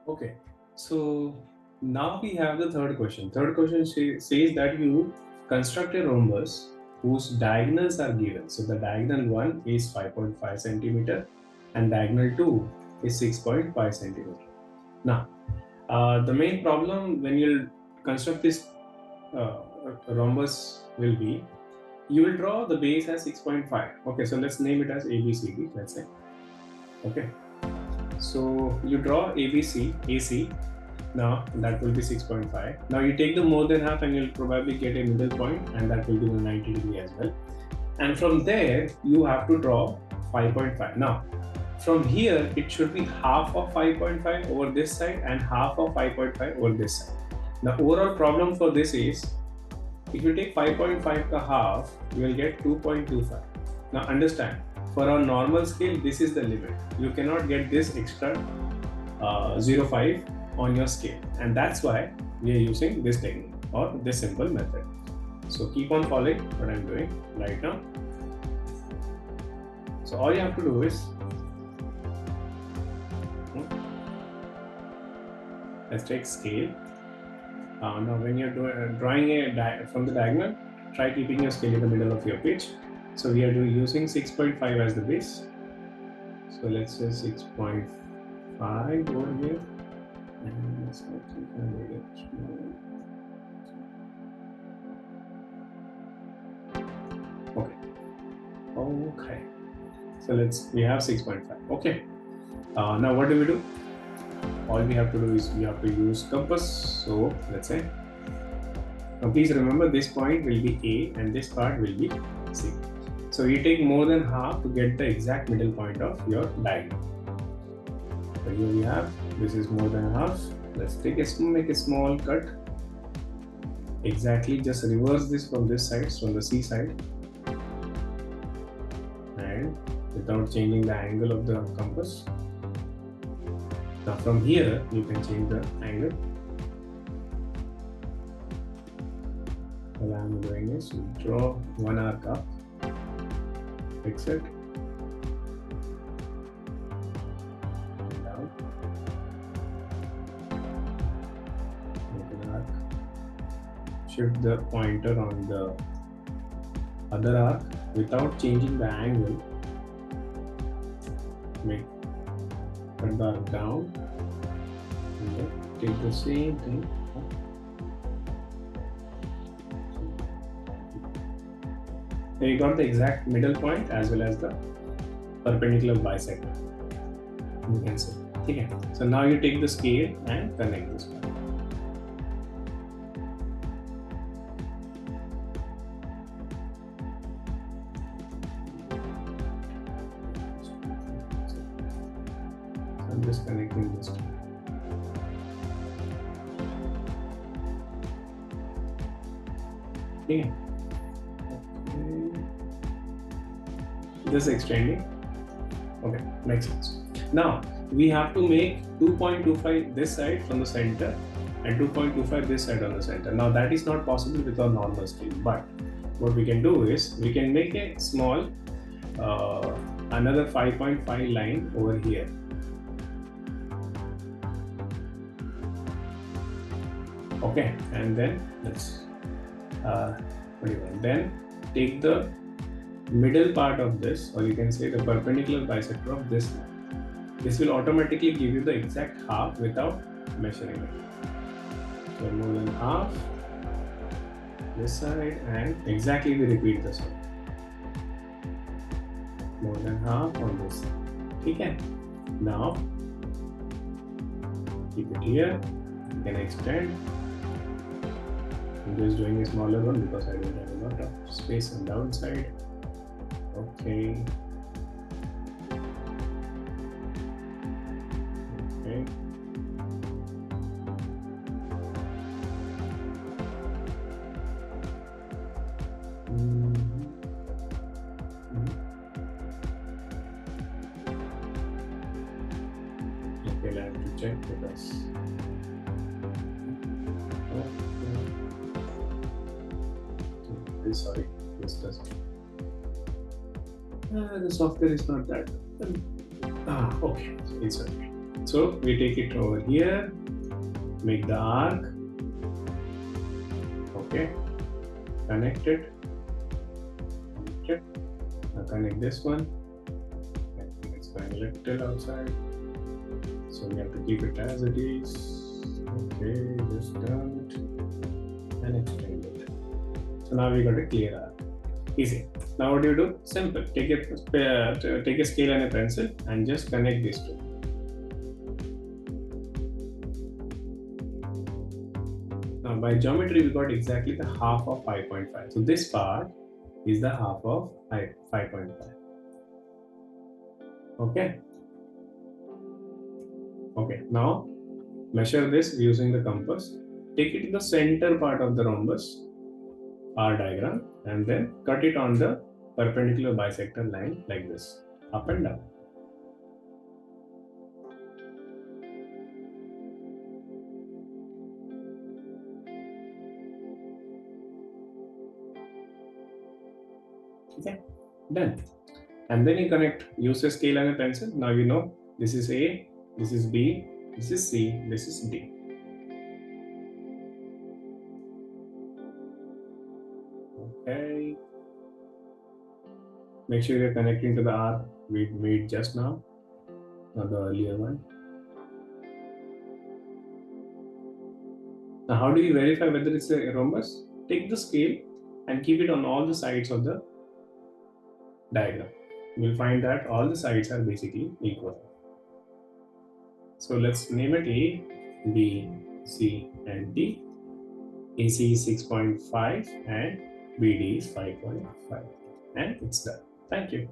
Okay, so now we have the third question. Third question says that you construct a rhombus whose diagonals are given. So the diagonal 1 is 5.5 centimeter and diagonal 2 is 6.5 centimeter. Now, the main problem when you construct this uh, rhombus will be you will draw the base as 6.5. Okay, so let's name it as ABCD, let's say. Okay, so you draw ABC, AC. Now that will be 6.5. Now you take the more than half and you'll probably get a middle point, and that will be the 90 degree as well. And from there you have to draw 5.5. Now from here it should be half of 5.5 over this side and half of 5.5 over this side. The overall problem for this is if you take 5.5 the half, you will get 2.25. Now understand, for our normal scale, this is the limit. You cannot get this extra 0.5 on your scale, and that's why we are using this technique or this simple method. So keep on following what I'm doing right now. So all you have to do is let's take scale. Now when you're drawing from the diagonal, try keeping your scale in the middle of your page. So we are using 6.5 as the base. So let's say 6.5 over here. And let's make it small. Okay. So we have 6.5. Okay. Now what do? All we have to do is we have to use compass. So let's say, now please remember this point will be A and this part will be C. So you take more than half to get the exact middle point of your diagonal. So here we have, this is more than half. Let's make a small cut. Exactly, just reverse this from this side, from the C side. And without changing the angle of the compass. Now from here, you can change the angle. All I'm doing is draw one arc up, fix it, and down, make an arc, shift the pointer on the other arc without changing the angle, cut the arc down, and take the same thing. Then you got the exact middle point as well as the perpendicular bisector. You can see. Okay. So now you take the scale and connect this one. So I'm just connecting this two. Okay. This extending. Okay, makes sense. Now we have to make 2.25 this side from the center and 2.25 this side on the center. Now that is not possible with our normal scale, but what we can do is we can make a small another 5.5 line over here. Okay, and then let's then take the middle part of this, or you can say the perpendicular bisector of this line. This will automatically give you the exact half without measuring it. So more than half this side, and exactly we repeat this one. More than half on this side. Okay. Now keep it here. You can extend. I'm just doing a smaller one because I don't have a lot of space on the downside. Okay. Okay. Okay, I have to check because. Sorry, this doesn't. The software is not that. Okay, it's okay. So we take it over here, make the arc, okay, connect it, now connect this one, it's going a little outside, so we have to keep it as it is, okay, just turn it and extend it. So now we got a clear arc, easy. Now what do you do? Simple, take a scale and a pencil and just connect these two. Now by geometry we got exactly the half of 5.5. So this part is the half of 5.5. Okay. Okay. Now measure this using the compass. Take it to the center part of the rhombus R diagram and then cut it on the perpendicular bisector line like this, up and down. Okay, done. And then you connect, use a scale and a pencil. Now you know this is A, this is B, this is C, this is D. Okay. Make sure you're connecting to the R we made just now, not the earlier one. Now, how do you verify whether it's a rhombus? Take the scale and keep it on all the sides of the diagram. You'll find that all the sides are basically equal. So let's name it A, B, C, and D. AC is 6.5 and BD is 5.5. And it's done. Thank you.